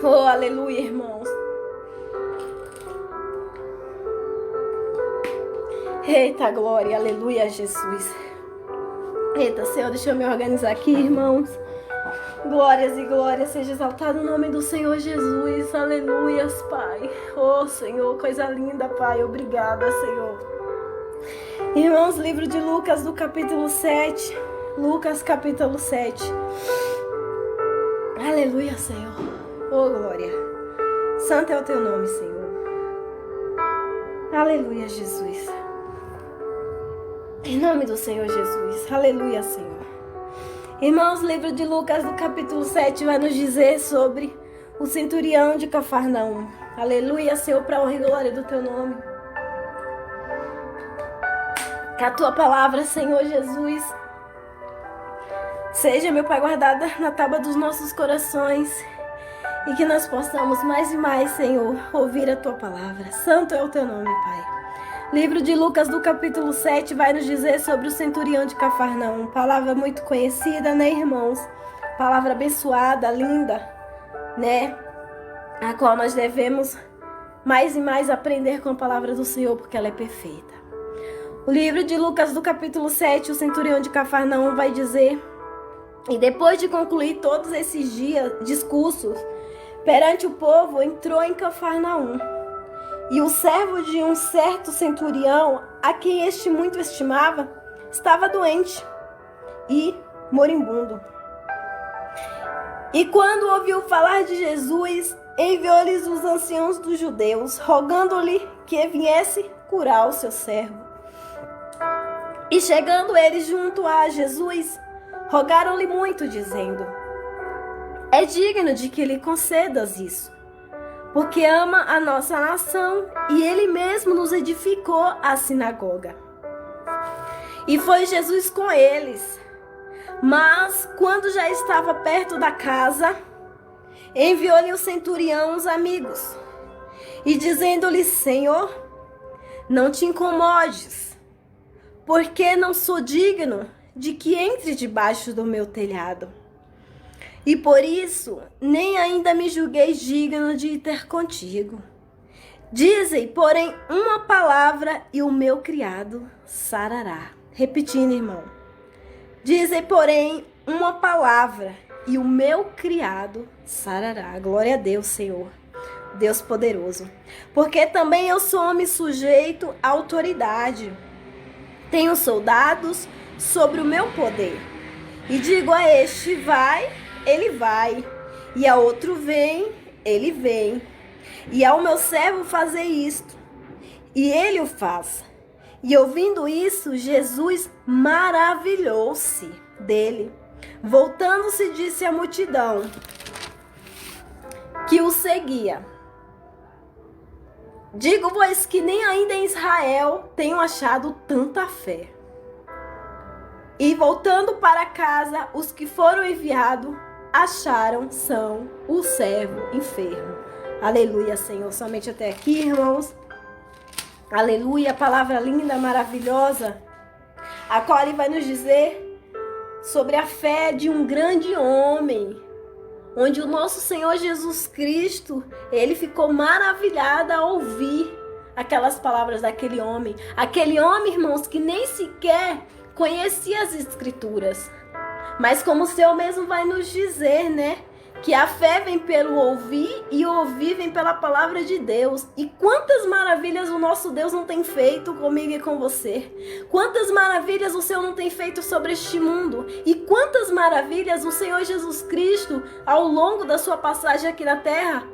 Oh, aleluia, irmãos. Eita, glória, aleluia, Jesus. Eita, Senhor, deixa eu me organizar aqui, irmãos. Glórias e glórias, seja exaltado o nome do Senhor Jesus. Aleluias, Pai. Oh, Senhor, coisa linda, Pai. Obrigada, Senhor. Irmãos, livro de Lucas, do capítulo 7. Lucas, capítulo 7. Aleluia, Senhor. Oh, glória. Santo é o teu nome, Senhor. Aleluia, Jesus. Em nome do Senhor Jesus. Aleluia, Senhor. Irmãos, livro de Lucas, do capítulo 7, vai nos dizer sobre o centurião de Cafarnaum. Aleluia, Senhor, para a honra e glória do teu nome. Que a tua palavra, Senhor Jesus, seja, meu Pai, guardada na tábua dos nossos corações e que nós possamos mais e mais, Senhor, ouvir a tua palavra. Santo é o teu nome, Pai. Livro de Lucas, do capítulo 7, vai nos dizer sobre o centurião de Cafarnaum. Palavra muito conhecida, né, irmãos? Palavra abençoada, linda, né? A qual nós devemos mais e mais aprender com a palavra do Senhor, porque ela é perfeita. O livro de Lucas, do capítulo 7, o centurião de Cafarnaum vai dizer: e depois de concluir todos esses discursos perante o povo, entrou em Cafarnaum. E o servo de um certo centurião, a quem este muito estimava, estava doente e moribundo. E quando ouviu falar de Jesus, enviou-lhes os anciãos dos judeus, rogando-lhe que viesse curar o seu servo. E chegando eles junto a Jesus, rogaram-lhe muito, dizendo: é digno de que lhe concedas isso, porque ama a nossa nação e ele mesmo nos edificou a sinagoga. E foi Jesus com eles. Mas, quando já estava perto da casa, enviou-lhe o centurião os amigos, e dizendo-lhe: Senhor, não te incomodes, porque não sou digno de que entre debaixo do meu telhado. E por isso, nem ainda me julgueis digno de ir ter contigo. Dizem, porém, uma palavra e o meu criado sarará. Repetindo, irmão. Dizem, porém, uma palavra e o meu criado sarará. Glória a Deus, Senhor. Deus poderoso. Porque também eu sou homem sujeito à autoridade. Tenho soldados sobre o meu poder. E digo a este, vai, ele vai, e a outro vem, ele vem, e ao meu servo fazer isto, e ele o faz. E ouvindo isso, Jesus maravilhou-se dele. Voltando-se, disse à multidão que o seguia: digo-vos que nem ainda em Israel tenho achado tanta fé. E voltando para casa, os que foram enviados acharam são o servo enfermo. Aleluia, Senhor. Somente até aqui, irmãos. Aleluia, palavra linda, maravilhosa, a qual ele vai nos dizer sobre a fé de um grande homem, onde o nosso Senhor Jesus Cristo, ele ficou maravilhado ao ouvir aquelas palavras daquele homem. Aquele homem, irmãos, que nem sequer conhecia as Escrituras. Mas como o Senhor mesmo vai nos dizer, né? Que a fé vem pelo ouvir e o ouvir vem pela palavra de Deus. E quantas maravilhas o nosso Deus não tem feito comigo e com você. Quantas maravilhas o Senhor não tem feito sobre este mundo. E quantas maravilhas o Senhor Jesus Cristo, ao longo da sua passagem aqui na terra,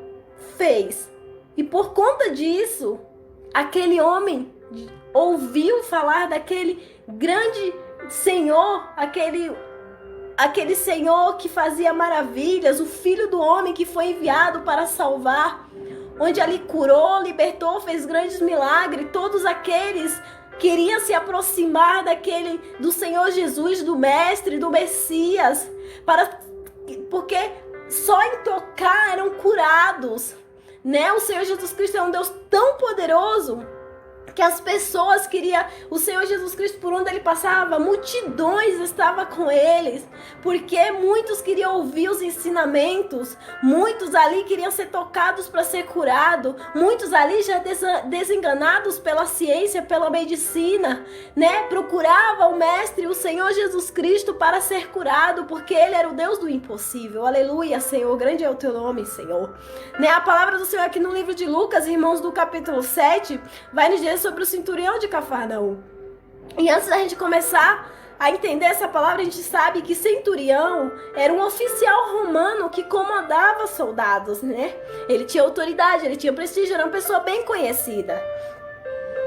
fez. E por conta disso, aquele homem ouviu falar daquele grande Senhor, aquele Senhor que fazia maravilhas, o Filho do Homem que foi enviado para salvar, onde ali curou, libertou, fez grandes milagres. Todos aqueles queriam se aproximar do Senhor Jesus, do Mestre, do Messias, porque só em tocar eram curados, né? O Senhor Jesus Cristo é um Deus tão poderoso que as pessoas queriam, o Senhor Jesus Cristo, por onde ele passava, multidões estavam com eles, porque muitos queriam ouvir os ensinamentos, muitos ali queriam ser tocados para ser curado, muitos ali já desenganados pela ciência, pela medicina, né, procuravam o Mestre, o Senhor Jesus Cristo, para ser curado, porque ele era o Deus do impossível. Aleluia, Senhor, grande é o teu nome, Senhor. Né, a palavra do Senhor aqui no livro de Lucas, irmãos, do capítulo 7, vai nos dizer sobre o centurião de Cafarnaum. E antes da gente começar a entender essa palavra, a gente sabe que centurião era um oficial romano que comandava soldados, né? Ele tinha autoridade, ele tinha prestígio, era uma pessoa bem conhecida.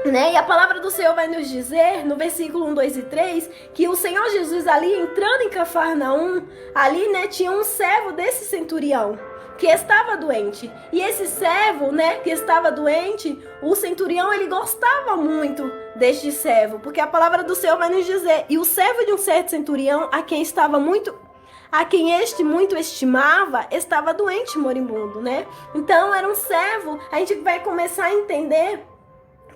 Né? E a palavra do Senhor vai nos dizer, no versículo 1, 2 e 3, que o Senhor Jesus ali, entrando em Cafarnaum, ali, né, tinha um servo desse centurião, que estava doente. E esse servo, né, que estava doente, o centurião, ele gostava muito deste servo, porque a palavra do Senhor vai nos dizer, e o servo de um certo centurião, a quem este muito estimava, estava doente, moribundo, né? Então era um servo, a gente vai começar a entender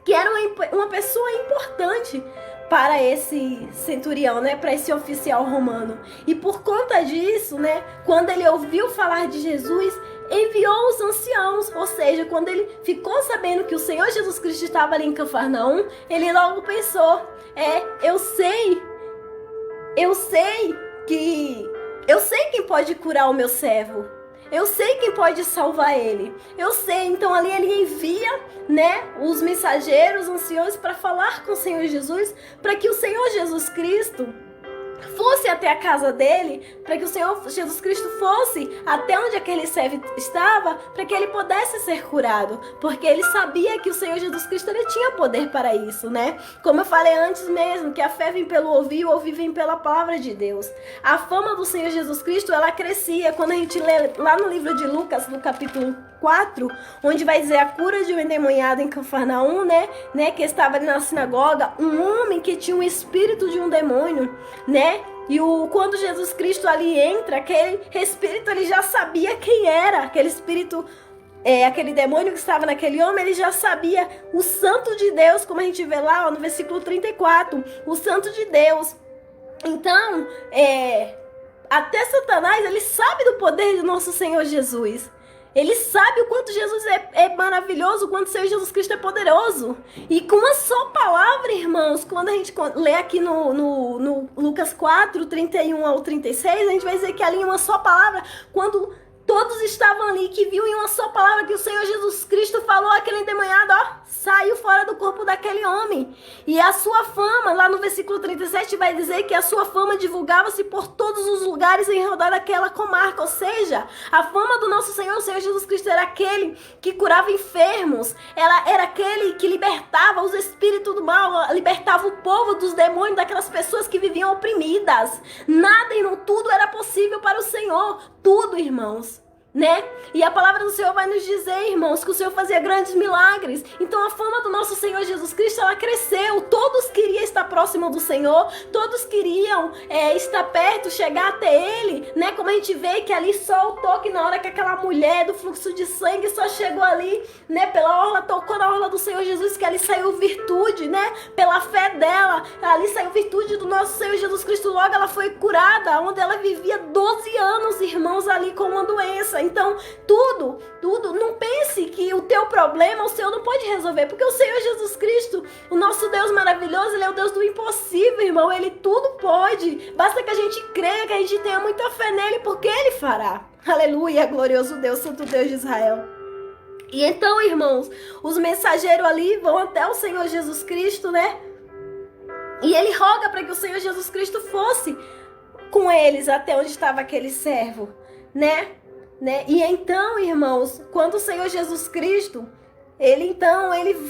que era uma pessoa importante para esse centurião, né, para esse oficial romano. E por conta disso, né, quando ele ouviu falar de Jesus, enviou os anciãos, ou seja, quando ele ficou sabendo que o Senhor Jesus Cristo estava ali em Cafarnaum, ele logo pensou, eu sei quem pode curar o meu servo. Eu sei quem pode salvar ele. Eu sei, então ali ele envia, né, os mensageiros, anciões, para falar com o Senhor Jesus, para que o Senhor Jesus Cristo fosse até a casa dele, para que o Senhor Jesus Cristo fosse até onde aquele servo estava, para que ele pudesse ser curado, porque ele sabia que o Senhor Jesus Cristo, ele tinha poder para isso, né? Como eu falei antes mesmo, que a fé vem pelo ouvir, o ouvir vem pela palavra de Deus. A fama do Senhor Jesus Cristo, ela crescia. Quando a gente lê lá no livro de Lucas, no capítulo 4, onde vai dizer a cura de um endemoniado em Cafarnaum, né, que estava ali na sinagoga, um homem que tinha um espírito de um demônio, né? E quando Jesus Cristo ali entra, aquele espírito, ele já sabia quem era aquele espírito, aquele demônio que estava naquele homem, ele já sabia o santo de Deus, como a gente vê lá, ó, no versículo 34, o santo de Deus. Então, até Satanás, ele sabe do poder do nosso Senhor Jesus. Ele sabe o quanto Jesus é maravilhoso, o quanto o Senhor Jesus Cristo é poderoso. E com uma só palavra, irmãos, quando a gente lê aqui no Lucas 4, 31 ao 36, a gente vai dizer que ali em uma só palavra, quando todos estavam ali, que viu em uma só palavra que o Senhor Jesus Cristo falou, aquele endemoniado, saiu fora do corpo daquele homem. E a sua fama, lá no versículo 37, vai dizer que a sua fama divulgava-se por todos os lugares em redor daquela comarca. Ou seja, a fama do nosso Senhor, o Senhor Jesus Cristo, era aquele que curava enfermos, ela era aquele que libertava os espíritos do mal, libertava o povo dos demônios, daquelas pessoas que viviam oprimidas. Nada e não tudo era possível para o Senhor. Tudo, irmãos. Né? E a palavra do Senhor vai nos dizer, irmãos, que o Senhor fazia grandes milagres. Então a fama do nosso Senhor Jesus Cristo, ela cresceu. Todos queriam estar próximo do Senhor, todos queriam estar perto, chegar até Ele, né? Como a gente vê que ali só o toque, na hora que aquela mulher do fluxo de sangue só chegou ali, né? Pela orla, tocou na orla do Senhor Jesus, que ali saiu virtude, né? Pela fé dela, ali saiu virtude do nosso Senhor Jesus Cristo. Logo ela foi curada, onde ela vivia 12 anos, irmãos, ali com uma doença. Então, tudo, não pense que o teu problema o Senhor não pode resolver, porque o Senhor Jesus Cristo, o nosso Deus maravilhoso, Ele é o Deus do impossível, irmão. Ele tudo pode, basta que a gente creia, que a gente tenha muita fé nele, porque Ele fará. Aleluia, glorioso Deus, santo Deus de Israel. E então, irmãos, os mensageiros ali vão até o Senhor Jesus Cristo, né? E ele roga para que o Senhor Jesus Cristo fosse com eles até onde estava aquele servo, né? E então, irmãos, quando o Senhor Jesus Cristo, ele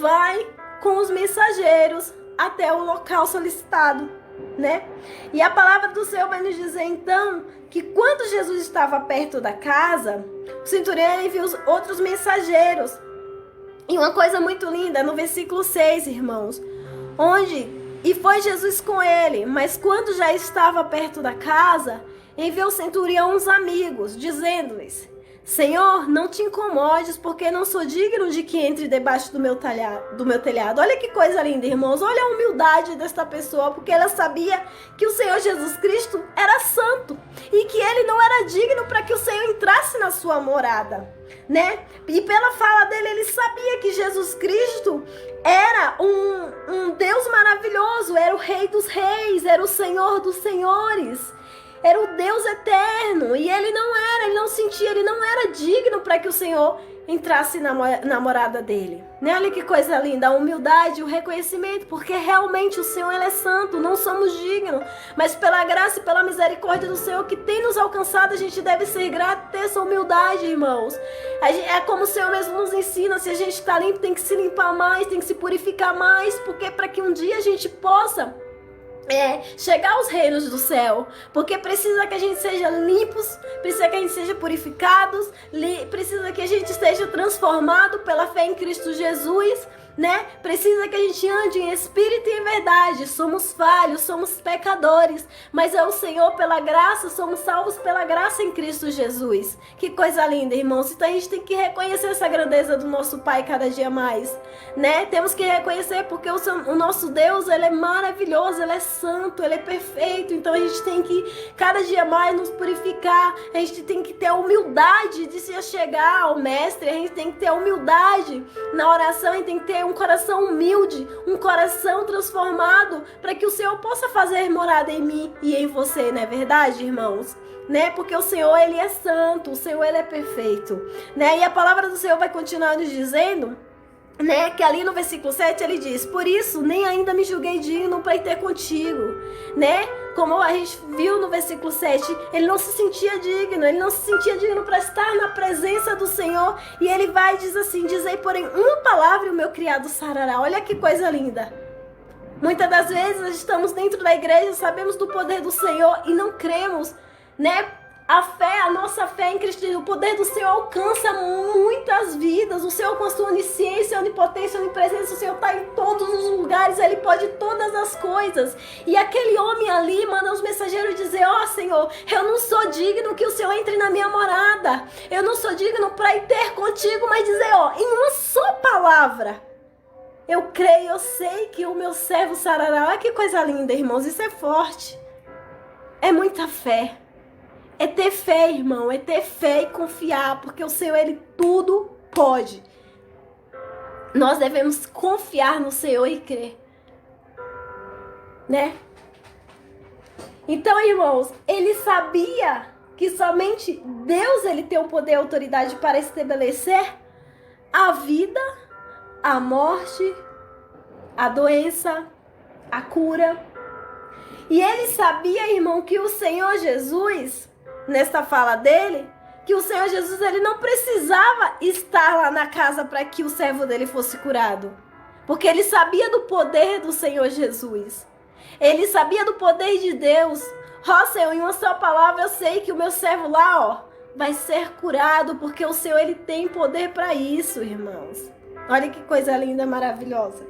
vai com os mensageiros até o local solicitado, né? E a palavra do Senhor vai nos dizer, então, que quando Jesus estava perto da casa, o centurião enviou os outros mensageiros. E uma coisa muito linda, no versículo 6, irmãos, e foi Jesus com ele, mas quando já estava perto da casa, enviou o centurião uns amigos, dizendo-lhes, Senhor, não te incomodes, porque não sou digno de que entre debaixo do meu telhado. Olha que coisa linda, irmãos. Olha a humildade desta pessoa, porque ela sabia que o Senhor Jesus Cristo era santo e que ele não era digno para que o Senhor entrasse na sua morada, né? E pela fala dele, ele sabia que Jesus Cristo era um Deus maravilhoso, era o Rei dos Reis, era o Senhor dos Senhores. Era o Deus eterno, e ele não era digno para que o Senhor entrasse na morada dele. Né? Olha que coisa linda, a humildade, o reconhecimento, porque realmente o Senhor ele é santo, não somos dignos, mas pela graça e pela misericórdia do Senhor que tem nos alcançado, a gente deve ser grato, ter essa humildade, irmãos. É como o Senhor mesmo nos ensina, se a gente está limpo, tem que se limpar mais, tem que se purificar mais, porque para que um dia a gente possa chegar aos reinos do céu, porque precisa que a gente seja limpos, precisa que a gente seja purificados, precisa que a gente esteja transformado pela fé em Cristo Jesus, né? Precisa que a gente ande em espírito e em verdade. Somos falhos, somos pecadores, mas é o Senhor pela graça, somos salvos pela graça em Cristo Jesus. Que coisa linda, irmãos. Então a gente tem que reconhecer essa grandeza do nosso Pai cada dia mais, né? Temos que reconhecer porque o nosso Deus, ele é maravilhoso, ele é santo, ele é perfeito. Então a gente tem que cada dia mais nos purificar. A gente tem que ter a humildade de se chegar ao Mestre. A gente tem que ter a humildade na oração. A gente tem que ter um coração humilde, um coração transformado, para que o Senhor possa fazer morada em mim e em você, não é verdade, irmãos? Né? Porque o Senhor, ele é santo, o Senhor, ele é perfeito, né? E a palavra do Senhor vai continuar nos dizendo, né, que ali no versículo 7 ele diz: por isso nem ainda me julguei digno para ir ter contigo, né? Como a gente viu no versículo 7, ele não se sentia digno para estar na presença do Senhor. E ele vai e diz assim: dizei porém uma palavra e o meu criado sarará. Olha que coisa linda. Muitas das vezes nós estamos dentro da igreja, sabemos do poder do Senhor e não cremos, né? A nossa fé em Cristo, o poder do Senhor alcança muitas vidas. O Senhor, com a sua onisciência, onipotência, onipresença, o Senhor está em todos os lugares, ele pode todas as coisas. E aquele homem ali manda os mensageiros dizer: ó Senhor, eu não sou digno que o Senhor entre na minha morada, eu não sou digno para ir ter contigo, mas dizer, ó, em uma só palavra, eu creio, eu sei que o meu servo sarará. Olha que coisa linda, irmãos, isso é forte, é muita fé. É ter fé, irmão, é ter fé e confiar, porque o Senhor, ele tudo pode. Nós devemos confiar no Senhor e crer, né? Então, irmãos, ele sabia que somente Deus, ele tem o poder e a autoridade para estabelecer a vida, a morte, a doença, a cura. E ele sabia, irmão, que o Senhor Jesus, nesta fala dele, que o Senhor Jesus, ele não precisava estar lá na casa para que o servo dele fosse curado, porque ele sabia do poder do Senhor Jesus, ele sabia do poder de Deus. Ó Senhor, em uma só palavra eu sei que o meu servo lá, ó, vai ser curado, porque o Senhor, ele tem poder para isso, irmãos. Olha que coisa linda, maravilhosa,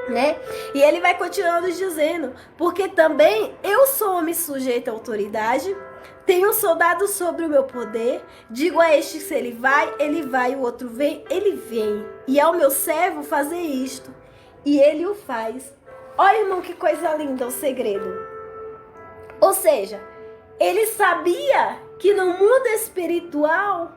né? E ele vai continuando dizendo: porque também eu sou homem sujeito à autoridade, tenho soldado sobre o meu poder, digo a este se ele vai, o outro vem, ele vem. E ao meu servo fazer isto, e ele o faz. Olha, irmão, que coisa linda o segredo. Ou seja, ele sabia que no mundo espiritual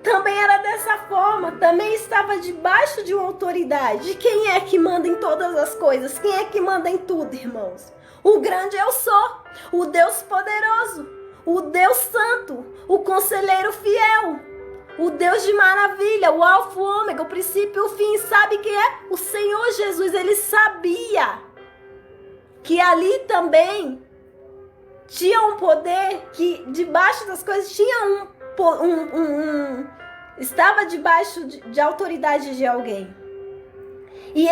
também era dessa forma, também estava debaixo de uma autoridade. Quem é que manda em todas as coisas? Quem é que manda em tudo, irmãos? O grande eu sou, o Deus poderoso, o Deus santo, o conselheiro fiel, o Deus de maravilha, o alfa, o ômega, o princípio e o fim. Sabe quem é? O Senhor Jesus. Ele sabia que ali também tinha um poder, que debaixo das coisas tinha estava debaixo de autoridade de alguém. E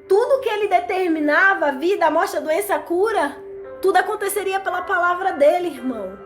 tudo que ele determinava, a vida, a morte, a doença, a cura, tudo aconteceria pela palavra dele, irmão.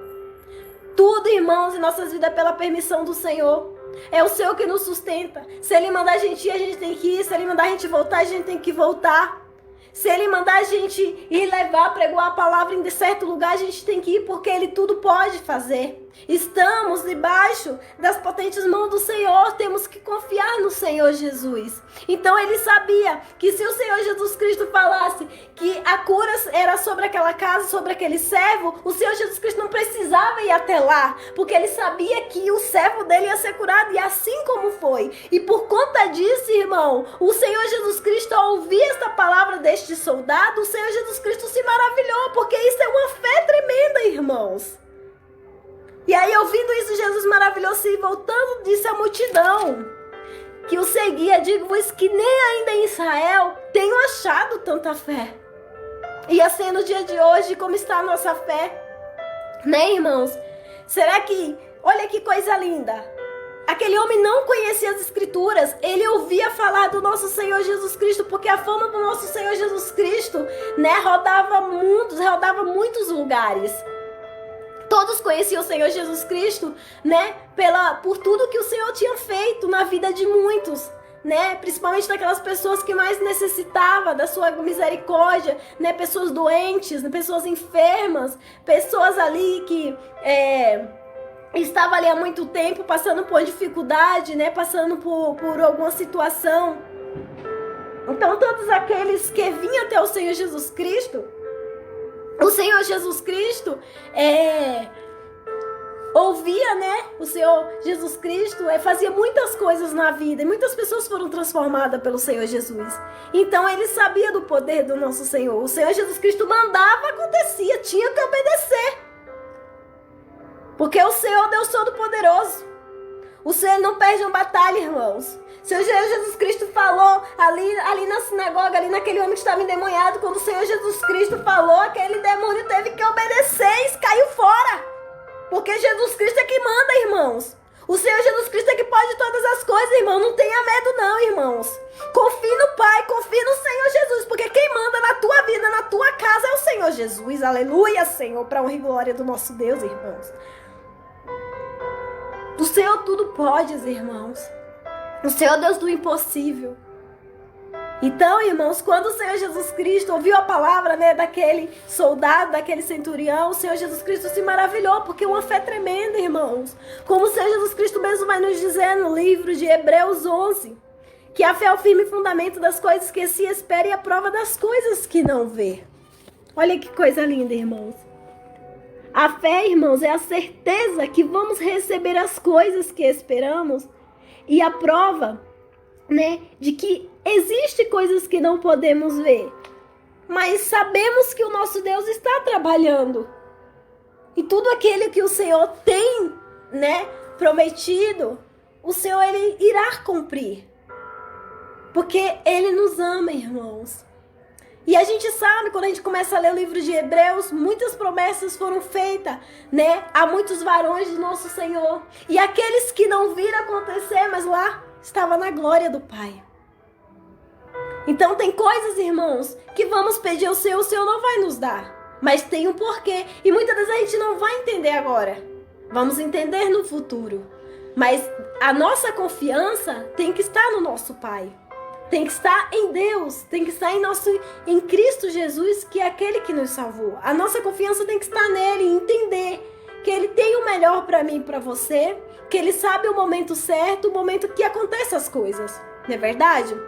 Tudo, irmãos, em nossas vidas é pela permissão do Senhor. É o Senhor que nos sustenta. Se ele mandar a gente ir, a gente tem que ir. Se ele mandar a gente voltar, a gente tem que voltar. Se ele mandar a gente ir levar, pregoar a palavra em certo lugar, a gente tem que ir, porque ele tudo pode fazer. Estamos debaixo das potentes mãos do Senhor, temos que confiar no Senhor Jesus. Então ele sabia que se o Senhor Jesus Cristo falasse que a cura era sobre aquela casa, sobre aquele servo, o Senhor Jesus Cristo não precisava ir até lá, porque ele sabia que o servo dele ia ser curado, e assim como foi. E por conta disso, irmão, o Senhor Jesus Cristo, ao ouvir esta palavra deste soldado, o Senhor Jesus Cristo se maravilhou, porque isso é uma fé tremenda, irmãos. E aí, ouvindo isso, Jesus maravilhou-se e voltando disse à multidão que o seguia: digo-vos que nem ainda em Israel tenho achado tanta fé. E assim no dia de hoje, como está a nossa fé? Né, irmãos? Será que, olha que coisa linda, aquele homem não conhecia as Escrituras, ele ouvia falar do nosso Senhor Jesus Cristo, porque a fama do nosso Senhor Jesus Cristo, né, rodava muitos lugares. Todos conheciam o Senhor Jesus Cristo, né, por tudo que o Senhor tinha feito na vida de muitos, né, principalmente daquelas pessoas que mais necessitavam da sua misericórdia, né, pessoas doentes, né, pessoas enfermas, pessoas ali que estavam ali há muito tempo passando por dificuldade, né, passando por alguma situação. Então todos aqueles que vinham até o Senhor Jesus Cristo, o Senhor Jesus Cristo ouvia, né? O Senhor Jesus Cristo fazia muitas coisas na vida, e muitas pessoas foram transformadas pelo Senhor Jesus. Então ele sabia do poder do nosso Senhor. O Senhor Jesus Cristo mandava, acontecia, tinha que obedecer. Porque o Senhor, Deus Todo-Poderoso, o Senhor não perde uma batalha, irmãos. O Senhor Jesus Cristo falou ali na sinagoga, ali naquele homem que estava endemoniado, quando o Senhor Jesus Cristo falou, aquele demônio teve que obedecer e caiu fora. Porque Jesus Cristo é que manda, irmãos. O Senhor Jesus Cristo é que pode todas as coisas, irmão. Não tenha medo não, irmãos. Confie no Pai, confie no Senhor Jesus, porque quem manda na tua vida, na tua casa é o Senhor Jesus. Aleluia, Senhor, para a honra e glória do nosso Deus, irmãos. O Senhor tudo pode, irmãos. O Senhor é Deus do impossível. Então, irmãos, quando o Senhor Jesus Cristo ouviu a palavra, né, daquele soldado, daquele centurião, o Senhor Jesus Cristo se maravilhou, porque é uma fé tremenda, irmãos. Como o Senhor Jesus Cristo mesmo vai nos dizer no livro de Hebreus 11, que a fé é o firme fundamento das coisas que se espera e a prova das coisas que não vê. Olha que coisa linda, irmãos. A fé, irmãos, é a certeza que vamos receber as coisas que esperamos, e a prova, né, de que existe coisas que não podemos ver, mas sabemos que o nosso Deus está trabalhando. E tudo aquilo que o Senhor tem, né, prometido, o Senhor, Ele irá cumprir. Porque Ele nos ama, irmãos. E a gente sabe, quando a gente começa a ler o livro de Hebreus, muitas promessas foram feitas, né, a muitos varões do nosso Senhor. E aqueles que não viram acontecer, mas lá estava na glória do Pai. Então tem coisas, irmãos, que vamos pedir ao Senhor, o Senhor não vai nos dar. Mas tem um porquê. E muitas vezes a gente não vai entender agora. Vamos entender no futuro. Mas a nossa confiança tem que estar no nosso Pai. Tem que estar em Deus, tem que estar em Cristo Jesus, que é aquele que nos salvou. A nossa confiança tem que estar nele, entender que Ele tem o melhor para mim e para você, que Ele sabe o momento certo, o momento que acontecem as coisas. Não é verdade?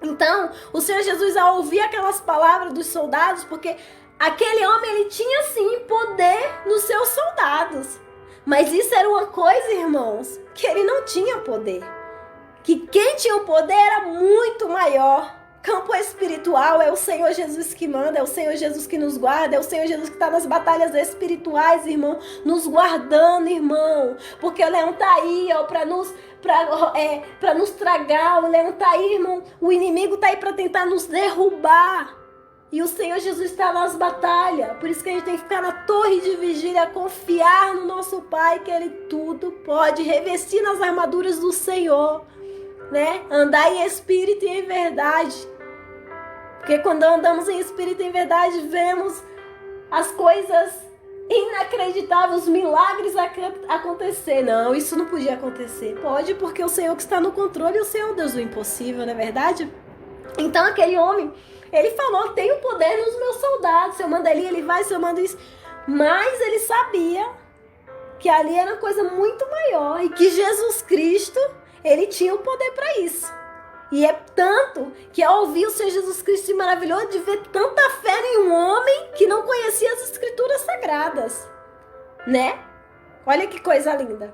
Então, o Senhor Jesus, ao ouvir aquelas palavras dos soldados, porque aquele homem, ele tinha sim poder nos seus soldados. Mas isso era uma coisa, irmãos, que ele não tinha poder. Que quem tinha o poder era muito maior. Campo espiritual é o Senhor Jesus que manda, é o Senhor Jesus que nos guarda, é o Senhor Jesus que está nas batalhas espirituais, irmão, nos guardando, irmão. Porque o leão está aí, ó, para nos tragar, o leão está aí, irmão. O inimigo está aí para tentar nos derrubar. E o Senhor Jesus está nas batalhas. Por isso que a gente tem que ficar na torre de vigília, confiar no nosso Pai, que Ele tudo pode, revestir nas armaduras do Senhor. Né? Andar em espírito e em verdade. Porque quando andamos em espírito e em verdade, vemos as coisas inacreditáveis, os milagres acontecer. Não, isso não podia acontecer. Pode, porque o Senhor que está no controle é o Senhor, Deus do impossível, não é verdade? Então aquele homem, ele falou: tenho poder nos meus soldados, se eu mando ali, ele vai, se eu mando isso. Mas ele sabia que ali era uma coisa muito maior e que Jesus Cristo, ele tinha o poder para isso. E é tanto que ao ouvir o Senhor Jesus Cristo se maravilhou de ver tanta fé em um homem que não conhecia as Escrituras Sagradas, né? Olha que coisa linda.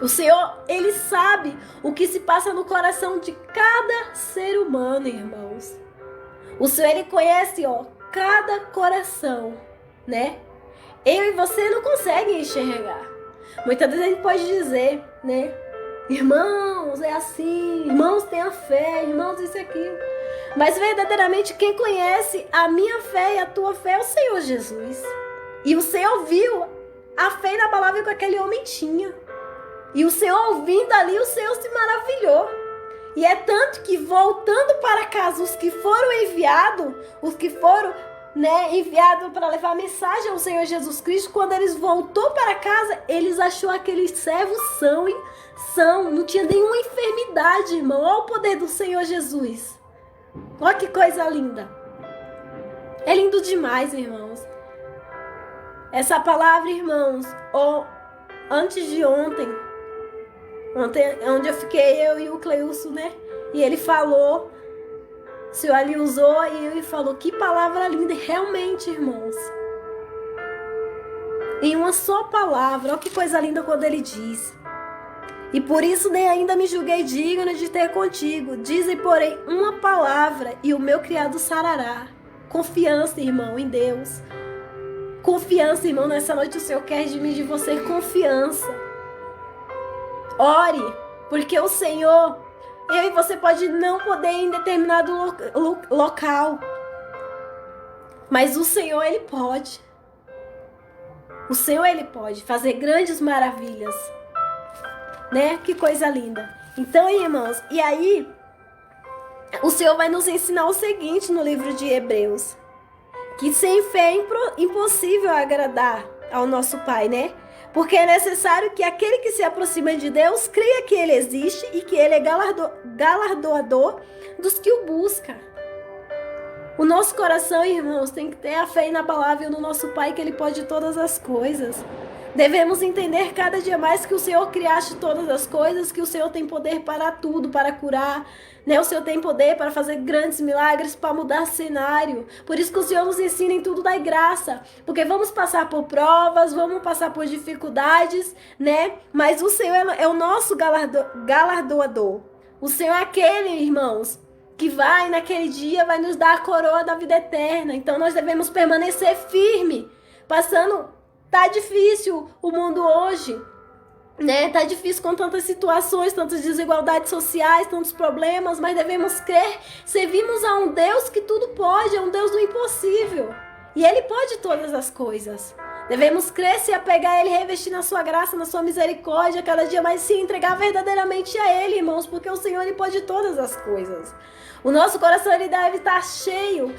O Senhor, ele sabe o que se passa no coração de cada ser humano, irmãos. O Senhor, ele conhece, cada coração, né? Eu e você não conseguem enxergar. Muitas vezes a gente pode dizer, né? Irmãos, é assim. Irmãos, tenha fé. Irmãos, isso e aquilo. Mas verdadeiramente quem conhece a minha fé e a tua fé é o Senhor Jesus. E o Senhor viu a fé inabalável que aquele homem tinha. E o Senhor ouvindo ali, o Senhor se maravilhou. E é tanto que voltando para casa, os que foram enviados, enviados para levar a mensagem ao Senhor Jesus Cristo, quando eles voltou para casa, eles achou aqueles servos são, não tinha nenhuma enfermidade, irmão. Olha o poder do Senhor Jesus. Olha que coisa linda. É lindo demais, irmãos. Essa palavra, irmãos, antes de ontem, onde eu fiquei, eu e o Cleilson, né? E ele falou, o Senhor ali usou e ele falou, que palavra linda. Realmente, irmãos, em uma só palavra, olha que coisa linda quando ele diz. E por isso nem ainda me julguei digno de ter contigo. Dizem, porém, uma palavra e o meu criado sarará. Confiança, irmão, em Deus. Confiança, irmão, nessa noite o Senhor quer de mim, de você, confiança. Ore, porque o Senhor, eu e você pode não poder ir em determinado local, mas o Senhor, ele pode. O Senhor, ele pode fazer grandes maravilhas, né? Que coisa linda. Então, irmãos, e aí, o Senhor vai nos ensinar o seguinte no livro de Hebreus, que sem fé é impossível agradar ao nosso Pai, né? Porque é necessário que aquele que se aproxima de Deus creia que Ele existe e que Ele é galardoador dos que o buscam. O nosso coração, irmãos, tem que ter a fé inabalável no nosso Pai, que Ele pode todas as coisas. Devemos entender cada dia mais que o Senhor criaste todas as coisas, que o Senhor tem poder para tudo, para curar, né? O Senhor tem poder para fazer grandes milagres, para mudar cenário. Por isso que o Senhor nos ensina em tudo da graça, porque vamos passar por provas, vamos passar por dificuldades, né? Mas o Senhor é o nosso galardoador. O Senhor é aquele, irmãos, que vai naquele dia, vai nos dar a coroa da vida eterna. Então nós devemos permanecer firme, Tá difícil o mundo hoje, né? Tá difícil com tantas situações, tantas desigualdades sociais, tantos problemas, mas devemos crer, servimos a um Deus que tudo pode, é um Deus do impossível. E Ele pode todas as coisas. Devemos crer, se apegar a Ele, revestir na sua graça, na sua misericórdia, cada dia mais se entregar verdadeiramente a Ele, irmãos, porque o Senhor, Ele pode todas as coisas. O nosso coração, ele deve estar cheio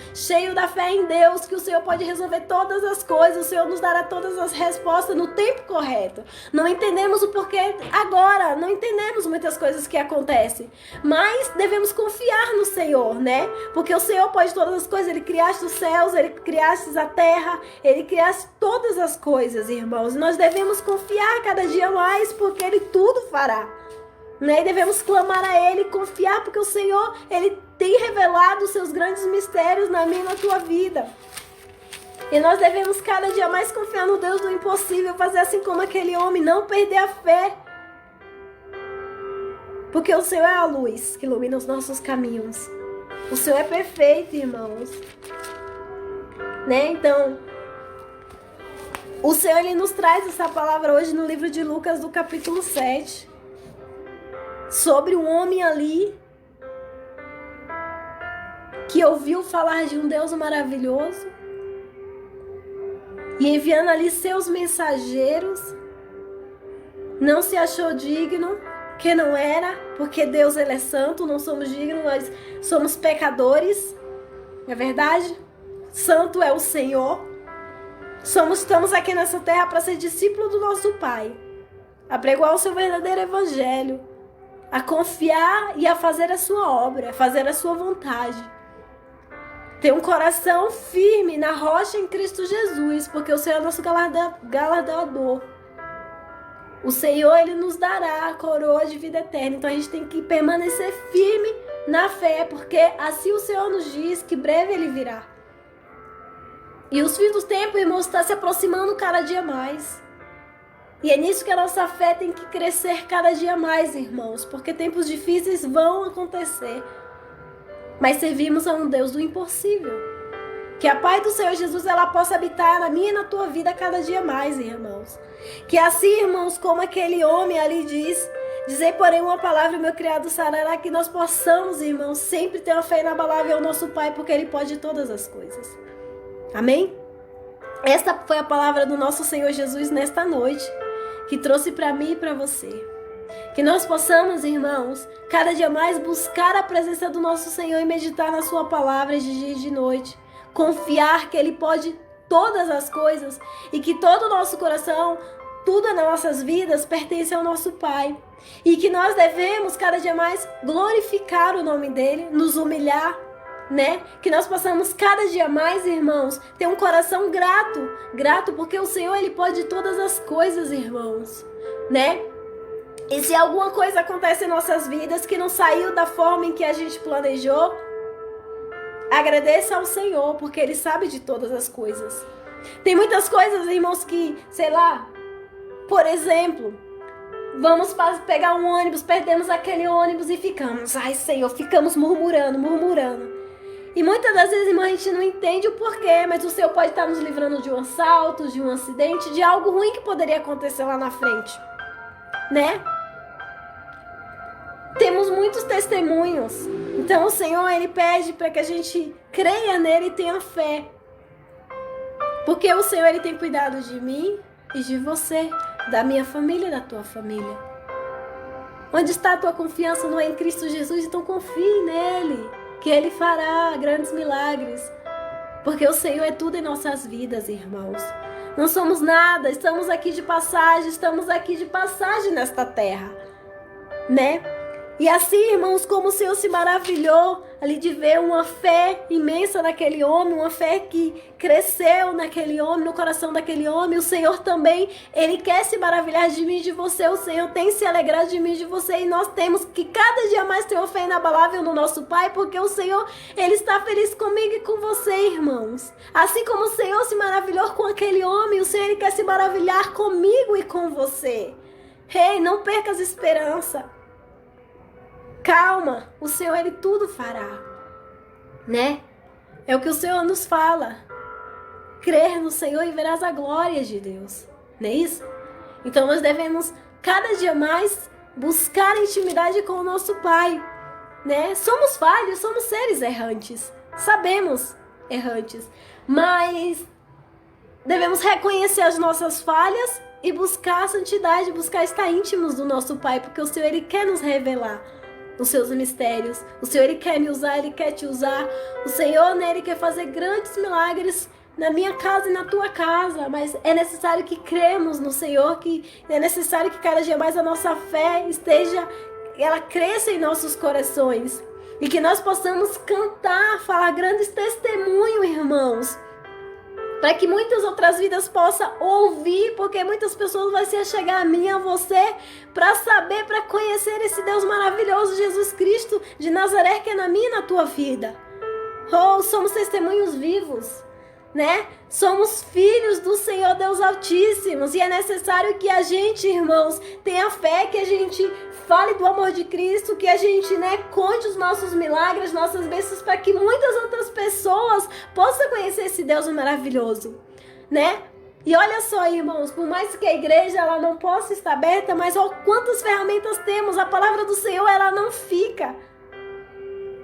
da fé em Deus, que o Senhor pode resolver todas as coisas, o Senhor nos dará todas as respostas no tempo correto. Não entendemos o porquê agora, não entendemos muitas coisas que acontecem, mas devemos confiar no Senhor, né? Porque o Senhor pode todas as coisas, Ele criaste os céus, Ele criaste a terra, Ele criaste todas as coisas, irmãos. Nós devemos confiar cada dia mais, porque Ele tudo fará. Né? E devemos clamar a Ele, confiar, porque o Senhor, Ele tem revelado os seus grandes mistérios na minha e na tua vida. E nós devemos cada dia mais confiar no Deus do impossível, fazer assim como aquele homem, não perder a fé. Porque o Senhor é a luz que ilumina os nossos caminhos. O Senhor é perfeito, irmãos. Né? Então, o Senhor, Ele nos traz essa palavra hoje no livro de Lucas, do capítulo 7. Sobre um homem ali que ouviu falar de um Deus maravilhoso e enviando ali seus mensageiros, não se achou digno, que não era, porque Deus, Ele é santo, não somos dignos, nós somos pecadores, não é verdade? Santo é o Senhor. Estamos aqui nessa terra para ser discípulo do nosso Pai, a pregoar o seu verdadeiro evangelho, a confiar e a fazer a sua obra, a fazer a sua vontade. Ter um coração firme na rocha em Cristo Jesus, porque o Senhor é nosso galardoador. O Senhor, Ele nos dará a coroa de vida eterna. Então a gente tem que permanecer firme na fé, porque assim o Senhor nos diz que breve Ele virá. E os fins do tempo, irmãos, está se aproximando cada dia mais. E é nisso que a nossa fé tem que crescer cada dia mais, irmãos, porque tempos difíceis vão acontecer. Mas servimos a um Deus do impossível. Que a paz do Senhor Jesus, ela possa habitar na minha e na tua vida cada dia mais, irmãos. Que assim, irmãos, como aquele homem ali dizer, porém, uma palavra, meu criado sarará, que nós possamos, irmãos, sempre ter uma fé inabalável ao nosso Pai, porque Ele pode todas as coisas. Amém? Esta foi a palavra do nosso Senhor Jesus nesta noite, que trouxe para mim e para você. Que nós possamos, irmãos, cada dia mais buscar a presença do nosso Senhor e meditar na sua palavra de dia e de noite. Confiar que Ele pode todas as coisas e que todo o nosso coração, tudo nas nossas vidas pertence ao nosso Pai. E que nós devemos cada dia mais glorificar o nome dEle, nos humilhar, né? Que nós possamos cada dia mais, irmãos, ter um coração grato porque o Senhor, Ele pode todas as coisas, irmãos, né? E se alguma coisa acontece em nossas vidas que não saiu da forma em que a gente planejou, agradeça ao Senhor, porque Ele sabe de todas as coisas. Tem muitas coisas, irmãos, que, sei lá, por exemplo, vamos pegar um ônibus, perdemos aquele ônibus e ficamos, ai Senhor, ficamos murmurando. E muitas das vezes, irmão, a gente não entende o porquê, mas o Senhor pode estar nos livrando de um assalto, de um acidente, de algo ruim que poderia acontecer lá na frente, né? Temos muitos testemunhos. Então o Senhor, Ele pede para que a gente creia nele e tenha fé. Porque o Senhor, Ele tem cuidado de mim e de você, da minha família e da tua família. Onde está a tua confiança? Não é em Cristo Jesus? Então confie nele, que Ele fará grandes milagres. Porque o Senhor é tudo em nossas vidas, irmãos. Não somos nada, estamos aqui de passagem nesta terra, né? E assim, irmãos, como o Senhor se maravilhou ali de ver uma fé imensa naquele homem, uma fé que cresceu naquele homem, no coração daquele homem, o Senhor também, Ele quer se maravilhar de mim e de você, o Senhor tem se alegrado de mim e de você, e nós temos que cada dia mais ter uma fé inabalável no nosso Pai, porque o Senhor, Ele está feliz comigo e com você, irmãos. Assim como o Senhor se maravilhou com aquele homem, o Senhor, Ele quer se maravilhar comigo e com você. Ei, não percas esperança. Calma, o Senhor, Ele tudo fará, né? É o que o Senhor nos fala. Crer no Senhor e verás a glória de Deus, não é isso? Então nós devemos cada dia mais buscar intimidade com o nosso Pai, né? Somos falhos, somos seres errantes, sabemos errantes, mas devemos reconhecer as nossas falhas e buscar a santidade, buscar estar íntimos do nosso Pai, porque o Senhor, Ele quer nos revelar os seus mistérios. O Senhor, Ele quer me usar, Ele quer te usar. O Senhor, né, Ele quer fazer grandes milagres na minha casa e na tua casa, mas é necessário que cremos no Senhor, que é necessário que cada dia mais a nossa fé ela cresça em nossos corações, e que nós possamos cantar, falar grandes testemunhos, irmãos, para que muitas outras vidas possam ouvir, porque muitas pessoas vão se chegar a mim, a você, para saber, para conhecer esse Deus maravilhoso, Jesus Cristo de Nazaré, que é na minha e na tua vida. Oh, somos testemunhos vivos, né? Somos filhos do Senhor Deus Altíssimo, e é necessário que a gente, irmãos, tenha fé, que a gente fale do amor de Cristo, que a gente, né, conte os nossos milagres, nossas bênçãos, para que muitas outras pessoas possam conhecer esse Deus maravilhoso, né? E olha só, irmãos, por mais que a igreja ela não possa estar aberta, mas ó, quantas ferramentas temos, a palavra do Senhor ela não fica,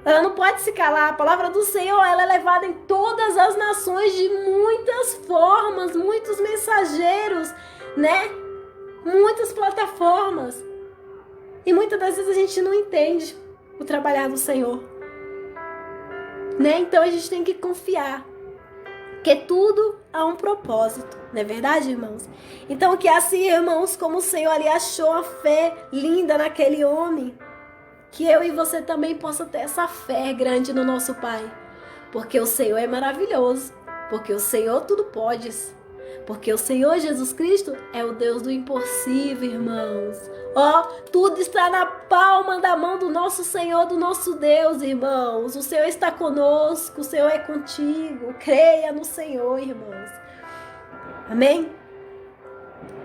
ela não pode se calar. A palavra do Senhor ela é levada em todas as nações de muitas formas, muitos mensageiros, né? Muitas plataformas. E muitas das vezes a gente não entende o trabalhar do Senhor, né? Então a gente tem que confiar que tudo há um propósito, não é verdade, irmãos? Então que assim, irmãos, como o Senhor ali achou a fé linda naquele homem, que eu e você também possa ter essa fé grande no nosso Pai, porque o Senhor é maravilhoso, porque o Senhor tudo pode, Porque o Senhor Jesus Cristo é o Deus do impossível, irmãos. Ó, tudo está na palma da mão do nosso Senhor, do nosso Deus, irmãos. O Senhor está conosco, o Senhor é contigo. Creia no Senhor, irmãos. Amém?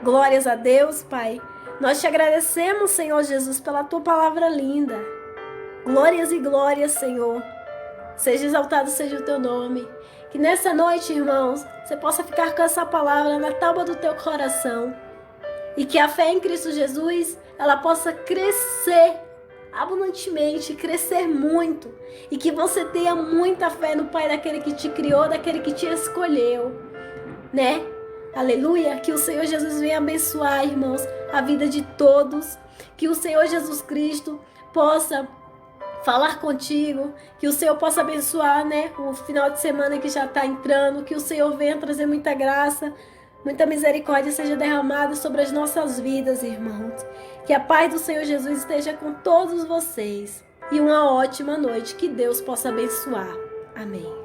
Glórias a Deus, Pai. Nós te agradecemos, Senhor Jesus, pela tua palavra linda. Glórias e glórias, Senhor. Seja exaltado seja o teu nome. Que nessa noite, irmãos, você possa ficar com essa palavra na tábua do teu coração. E que a fé em Cristo Jesus, ela possa crescer abundantemente, crescer muito. E que você tenha muita fé no Pai daquele que te criou, daquele que te escolheu. Né? Aleluia. Que o Senhor Jesus venha abençoar, irmãos, a vida de todos. Que o Senhor Jesus Cristo possa falar contigo, que o Senhor possa abençoar, né, o final de semana que já está entrando, que o Senhor venha trazer muita graça, muita misericórdia seja derramada sobre as nossas vidas, irmãos. Que a paz do Senhor Jesus esteja com todos vocês e uma ótima noite, que Deus possa abençoar. Amém.